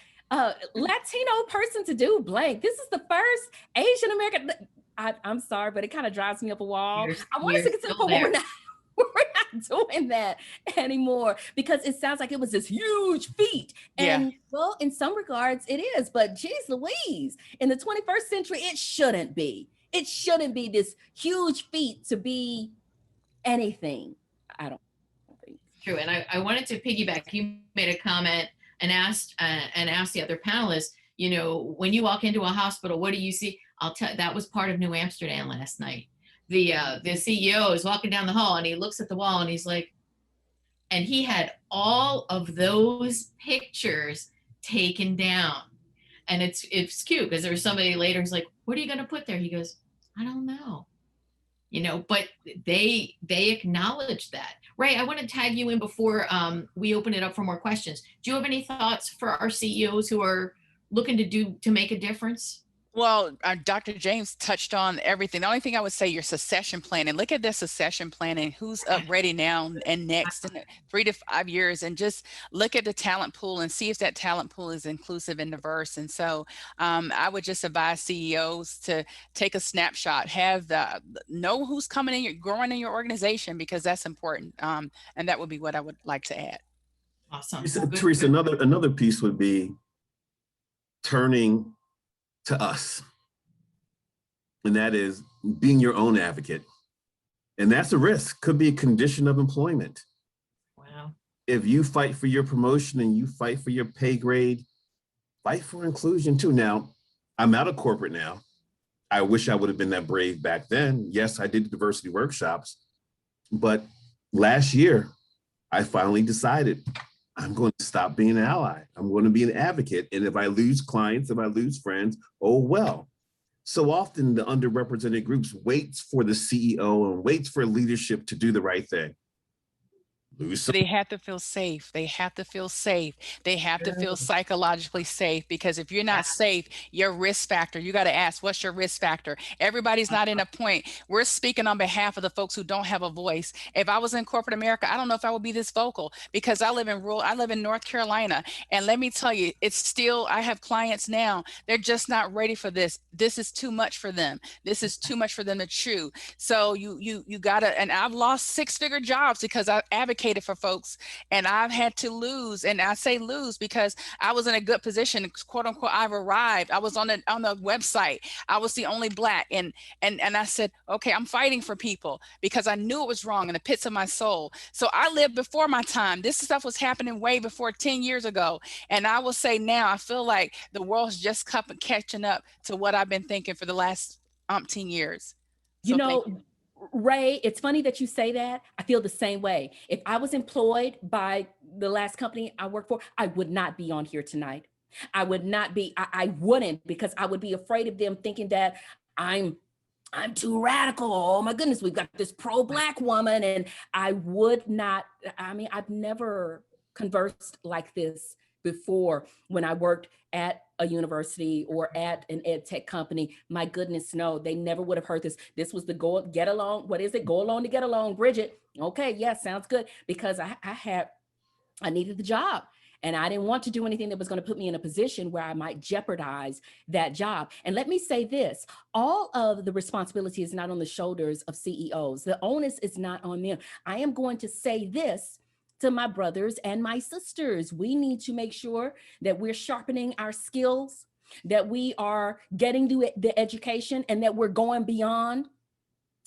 Latino person to do blank. This is the first Asian American. I'm sorry, but it kind of drives me up a wall. I want us to get to the point where we're not doing that anymore, because it sounds like it was this huge feat. And well, in some regards it is, but geez Louise, in the 21st century, it shouldn't be. It shouldn't be this huge feat to be anything. I don't think.
True. And I wanted to piggyback. You made a comment and asked the other panelists, you know, when you walk into a hospital, what do you see? I'll tell, that was part of New Amsterdam last night. The CEO is walking down the hall and he looks at the wall and he's like, and he had all of those pictures taken down. And it's cute because there was somebody later who's like, what are you going to put there? He goes, I don't know. You know, but they acknowledge that. Ray, I want to tag you in before we open it up for more questions. Do you have any thoughts for our CEOs who are looking to make a difference?
Well, Dr. James touched on everything. The only thing I would say, your succession planning. Look at their succession planning. Who's up ready now and next in 3 to 5 years, and just look at the talent pool and see if that talent pool is inclusive and diverse. And so I would just advise CEOs to take a snapshot, know who's coming in, growing in your organization, because that's important. And that would be what I would like to add.
Awesome.
Teresa, another piece would be turning to us, and that is being your own advocate. And that's a risk, could be a condition of employment.
Wow.
If you fight for your promotion and you fight for your pay grade, fight for inclusion too. Now, I'm out of corporate now. I wish I would have been that brave back then. Yes, I did diversity workshops, but last year, I finally decided I'm going to stop being an ally. I'm going to be an advocate. And if I lose clients, if I lose friends, oh well. So often the underrepresented groups waits for the CEO and waits for leadership to do the right thing.
They have to feel safe. They have to feel safe. They have to feel psychologically safe, because if you're not safe, your risk factor, you got to ask, what's your risk factor? Everybody's not in a point. We're speaking on behalf of the folks who don't have a voice. If I was in corporate America, I don't know if I would be this vocal, because I live in North Carolina. And let me tell you, it's still, I have clients now, they're just not ready for this. This is too much for them. This is too much for them to chew. So you gotta, and I've lost 6-figure jobs because I advocated for folks, and I've had to lose. And I say lose because I was in a good position, quote unquote. I've arrived. I was on the website. I was the only Black, and I said, okay, I'm fighting for people because I knew it was wrong in the pits of my soul. So I lived before my time. This stuff was happening way before 10 years ago. And I will say now, I feel like the world's just catching up to what I've been thinking for the last umpteen years. So
you know, Ray, it's funny that you say that. I feel the same way. If I was employed by the last company I worked for, I would not be on here tonight. I would not be, I wouldn't, because I would be afraid of them thinking that I'm too radical. Oh my goodness, we've got this pro-Black woman, and I would not, I mean, I've never conversed like this before when I worked at a university or at an ed tech company. My goodness, no, they never would have heard this. This was the go, get along. What is it? Go along to get along, Bridgett. Okay, yes, sounds good. Because I needed the job, and I didn't want to do anything that was going to put me in a position where I might jeopardize that job. And let me say this, all of the responsibility is not on the shoulders of CEOs. The onus is not on them. I am going to say this to my brothers and my sisters. We need to make sure that we're sharpening our skills, that we are getting the education, and that we're going beyond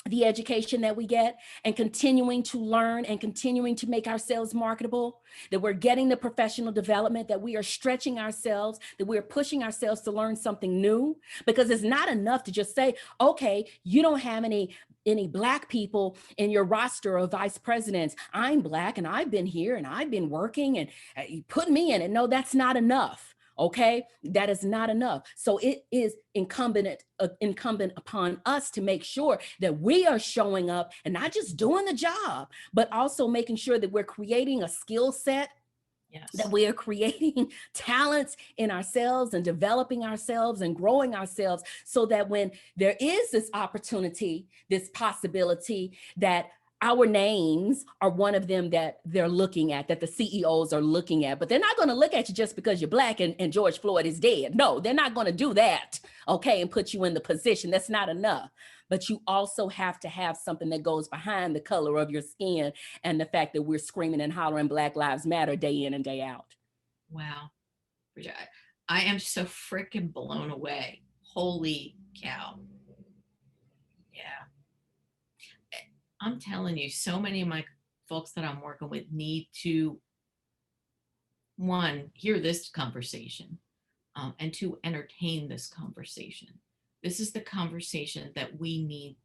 the education that we get and continuing to learn and continuing to make ourselves marketable, that we're getting the professional development, that we are stretching ourselves, that we're pushing ourselves to learn something new. Because it's not enough to just say, okay, you don't have any any Black people in your roster of vice presidents. I'm Black and I've been here and I've been working, and you put me in it. No, that's not enough. Okay, that is not enough. So it is incumbent upon us to make sure that we are showing up and not just doing the job, but also making sure that we're creating a skill set,
Yes.
that we are creating talents in ourselves and developing ourselves and growing ourselves, so that when there is this opportunity, this possibility, that our names are one of them that they're looking at, that the CEOs are looking at. But they're not going to look at you just because you're Black and George Floyd is dead. No, they're not going to do that, okay, and put you in the position. That's not enough. But you also have to have something that goes behind the color of your skin and the fact that we're screaming and hollering Black Lives Matter day in and day out.
Wow. Bridgett, I am so freaking blown away. Holy cow. Yeah. I'm telling you, so many of my folks that I'm working with need to, one, hear this conversation, and to entertain this conversation. This is the conversation that we need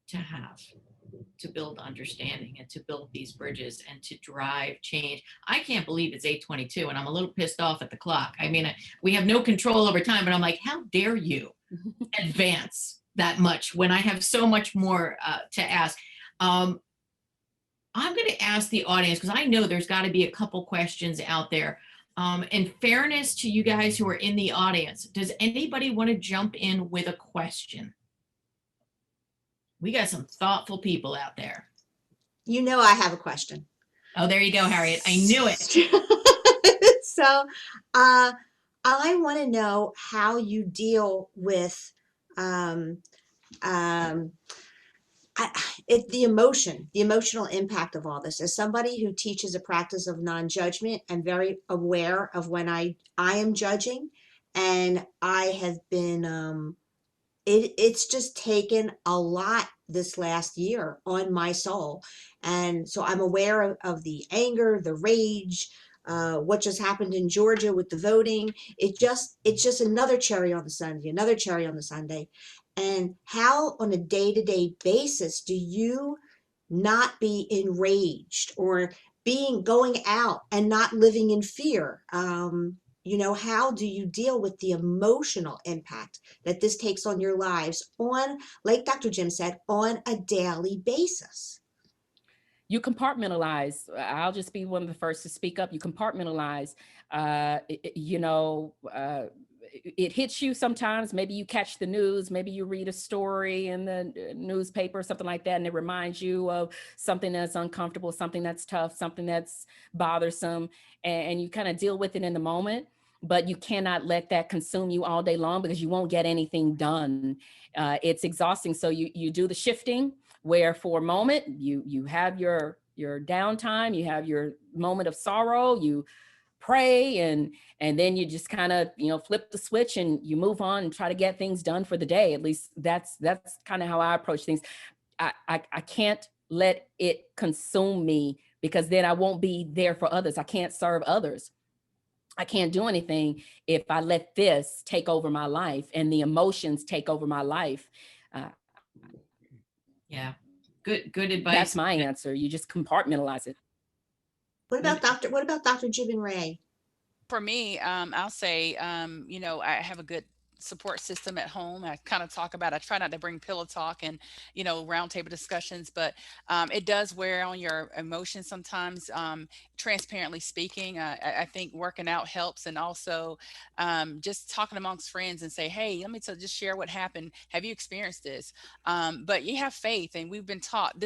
to have to build understanding and to build these bridges and to drive change. I can't believe it's 8:22 and I'm a little pissed off at the clock. I mean, we have no control over time, but I'm like, how dare you advance that much when I have so much more to ask. I'm going to ask the audience, because I know there's got to be a couple questions out there. In fairness to you guys who are in the audience, does anybody want to jump in with a question? We got some thoughtful people out there.
You know, I have a question.
Oh, there you go, Harriet. I knew it.
So I want to know how you deal with the emotional impact of all this. As somebody who teaches a practice of non-judgment, I'm very aware of when I am judging, and I have been, it's just taken a lot this last year on my soul. And so I'm aware of the anger, the rage, what just happened in Georgia with the voting. It's just another cherry on the sundae, another cherry on the sundae. And how on a day-to-day basis do you not be enraged or going out and not living in fear? How do you deal with the emotional impact that this takes on your lives on, like Dr. Jim said, on a daily basis?
You compartmentalize. I'll just be one of the first to speak up. You compartmentalize. It hits you sometimes. Maybe you catch the news, maybe you read a story in the newspaper, something like that, and it reminds you of something that's uncomfortable, something that's tough, something that's bothersome, and you kind of deal with it in the moment. But you cannot let that consume you all day long, because you won't get anything done. It's exhausting. So you do the shifting, where for a moment you have your downtime, you have your moment of sorrow, you pray, and then you just kind of flip the switch and you move on and try to get things done for the day. At least that's kind of how I approach things. I can't let it consume me, because then I won't be there for others. I can't serve others. I can't do anything if I let this take over my life and the emotions take over my life.
Yeah, good advice.
That's my answer. You just compartmentalize it.
What about Dr. Jim and Ray?
For me, I'll say, I have a good support system at home. I kind of talk about, I try not to bring pillow talk and, roundtable discussions, but it does wear on your emotions sometimes. Transparently speaking, I think working out helps, and also just talking amongst friends and say, hey, let me just share what happened. Have you experienced this? But you have faith, and we've been taught,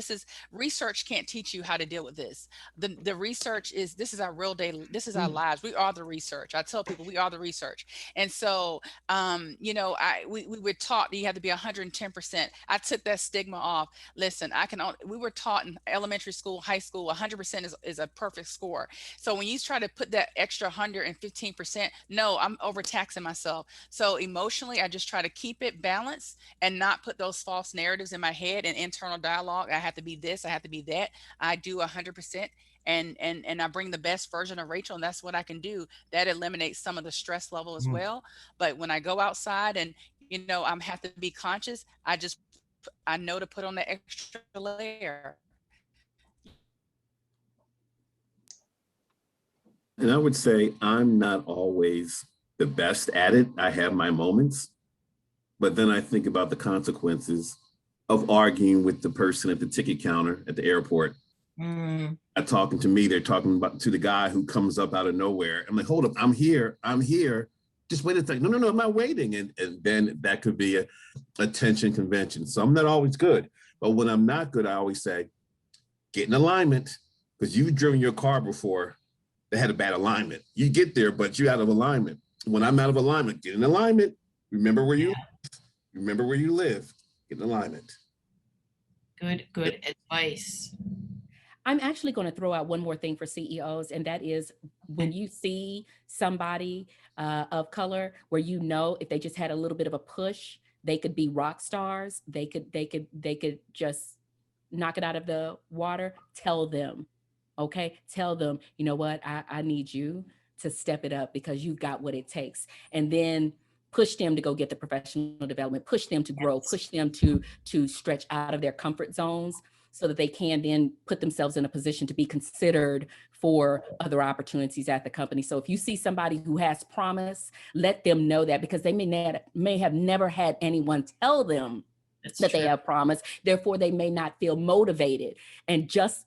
research can't teach you how to deal with this. The research this is our real daily, this is our lives. We are the research. I tell people we are the research. And so, we were taught that you have to be 110%. I took that stigma off. Listen, we were taught in elementary school, high school, 100% is a perfect score. So when you try to put that extra 115%, no, I'm overtaxing myself. So emotionally, I just try to keep it balanced and not put those false narratives in my head and internal dialogue. I have to be this, I have to be that. I do 100%. And I bring the best version of Rachel, and that's what I can do. That eliminates some of the stress level as well. But when I go outside and, I have to be conscious, I just I know to put on the extra layer.
And I would say I'm not always the best at it. I have my moments, but then I think about the consequences of arguing with the person at the ticket counter at the airport.
Mm.
Not talking to me, they're talking about to the guy who comes up out of nowhere. I'm like, hold up, I'm here. Just wait a second. No, I'm not waiting. And then that could be a tension convention. So I'm not always good. But when I'm not good, I always say, get in alignment, because you've driven your car before that had a bad alignment. You get there, but you're out of alignment. When I'm out of alignment, get in alignment. Remember where you live. Get in alignment.
Good advice.
I'm actually going to throw out one more thing for CEOs, and that is when you see somebody of color where you know if they just had a little bit of a push, they could be rock stars. They could just knock it out of the water. Tell them, okay? Tell them, you know what? I need you to step it up because you've got what it takes. And then push them to go get the professional development, push them to grow, push them to stretch out of their comfort zones, so that they can then put themselves in a position to be considered for other opportunities at the company. So if you see somebody who has promise, let them know that, because they may have never had anyone tell them that they have promise. Therefore, they may not feel motivated. And just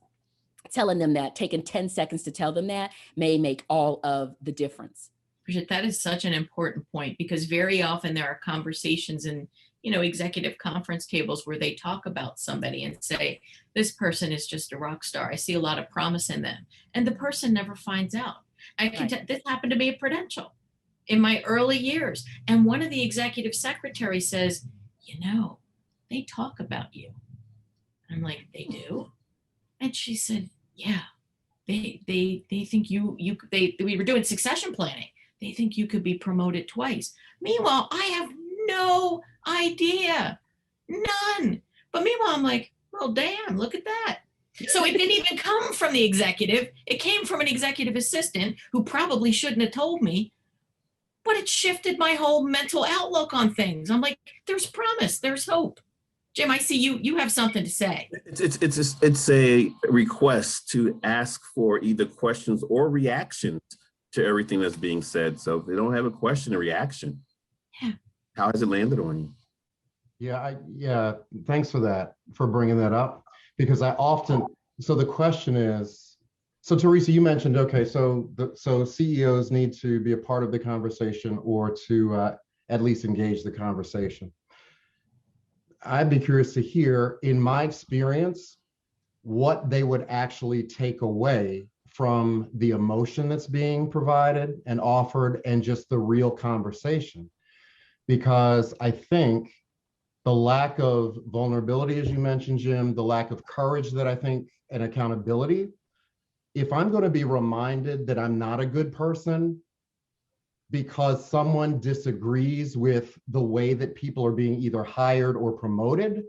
telling them that, taking 10 seconds to tell them that, may make all of the difference.
Bridgett, that is such an important point, because very often there are conversations in executive conference tables where they talk about somebody and say, this person is just a rock star. I see a lot of promise in them. And the person never finds out. This happened to me at Prudential in my early years. And one of the executive secretaries says, they talk about you. I'm like, they do? And she said, yeah, they think we were doing succession planning. They think you could be promoted twice. Meanwhile, I have no idea, none. But meanwhile, I'm like, well, damn, look at that. So it didn't even come from the executive. It came from an executive assistant who probably shouldn't have told me, but it shifted my whole mental outlook on things. I'm like, there's promise, there's hope. Jim, I see you have something to say.
It's a request to ask for either questions or reactions to everything that's being said. So if they don't have a question or reaction, how has it landed on you?
Yeah, thanks for bringing that up, because so the question is, so Teresa, you mentioned, okay, so CEOs need to be a part of the conversation or to at least engage the conversation. I'd be curious to hear, in my experience, what they would actually take away from the emotion that's being provided and offered and just the real conversation. Because I think the lack of vulnerability, as you mentioned, Jim, the lack of courage that I think, and accountability, if I'm going to be reminded that I'm not a good person because someone disagrees with the way that people are being either hired or promoted,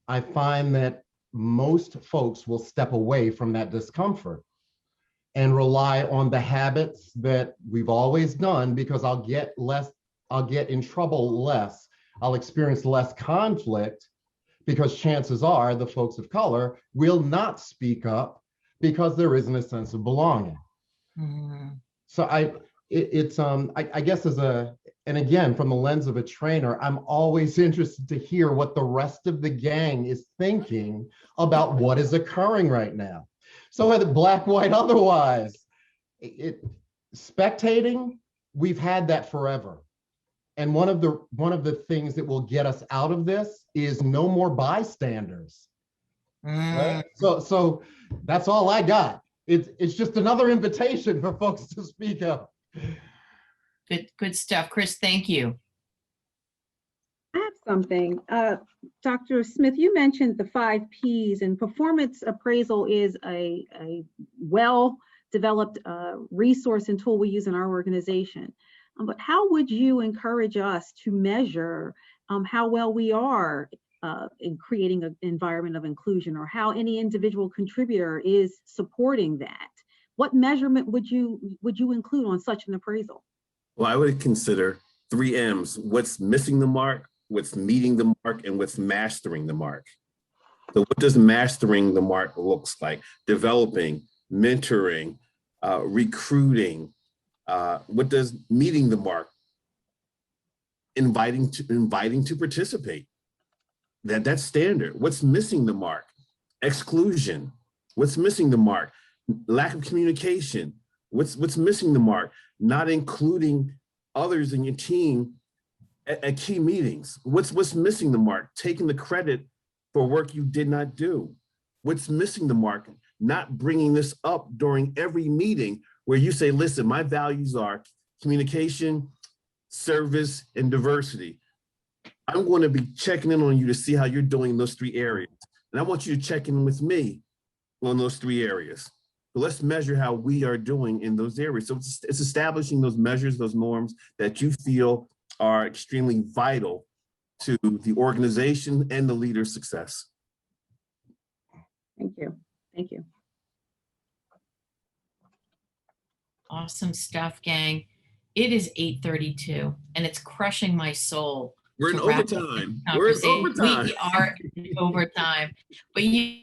I find that most folks will step away from that discomfort and rely on the habits that we've always done, because I'll get in trouble less. I'll experience less conflict, because chances are the folks of color will not speak up because there isn't a sense of belonging. Mm-hmm. So I guess and again, from the lens of a trainer, I'm always interested to hear what the rest of the gang is thinking about what is occurring right now. So whether black, white, otherwise, spectating, we've had that forever. And one of the things that will get us out of this is no more bystanders. Right? So that's all I got. It's just another invitation for folks to speak up.
Good stuff. Chris, thank you.
I have something. Dr. Smith, you mentioned the 5 Ps, and performance appraisal is a well-developed resource and tool we use in our organization. But how would you encourage us to measure how well we are in creating an environment of inclusion, or how any individual contributor is supporting that? What measurement would you include on such an appraisal?
Well, I would consider 3 M's: what's missing the mark, with meeting the mark and with mastering the mark. So what does mastering the mark looks like? Developing, mentoring, recruiting. What does meeting the mark? Inviting to participate. That's standard. What's missing the mark? Exclusion. What's missing the mark? Lack of communication. What's missing the mark? Not including others in your team at key meetings. What's missing the mark? Taking the credit for work you did not do. What's missing the mark? Not bringing this up during every meeting where you say, listen, my values are communication, service, and diversity. I'm going to be checking in on you to see how you're doing in those 3 areas. And I want you to check in with me on those 3 areas. So let's measure how we are doing in those areas. So it's establishing those measures, those norms that you feel are extremely vital to the organization and the leader's success.
Thank you. Thank you.
Awesome stuff, gang. It is 8:32 and it's crushing my soul.
We're in
to wrap up this
overtime. We're in
conversation.
overtime.
We are in overtime. But you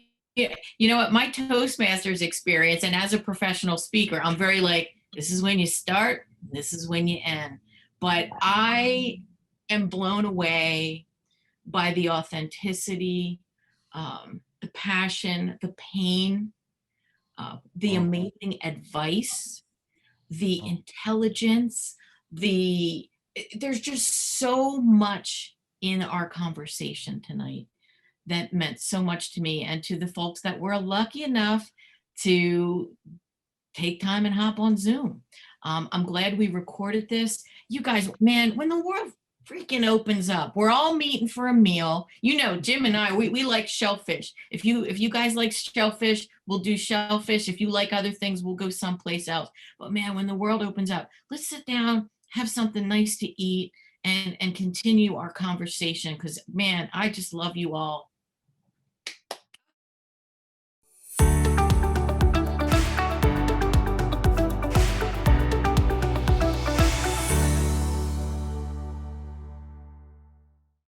know what? My Toastmasters experience, and as a professional speaker, I'm very like, this is when you start, this is when you end. But I am blown away by the authenticity, the passion, the pain, the amazing advice, the intelligence, there's just so much in our conversation tonight that meant so much to me and to the folks that were lucky enough to take time and hop on Zoom. I'm glad we recorded this. You guys, man, when the world freaking opens up, we're all meeting for a meal. You know, Jim and I, we like shellfish. If you guys like shellfish, we'll do shellfish. If you like other things, we'll go someplace else. But man, when the world opens up, let's sit down, have something nice to eat, and continue our conversation. Because man, I just love you all.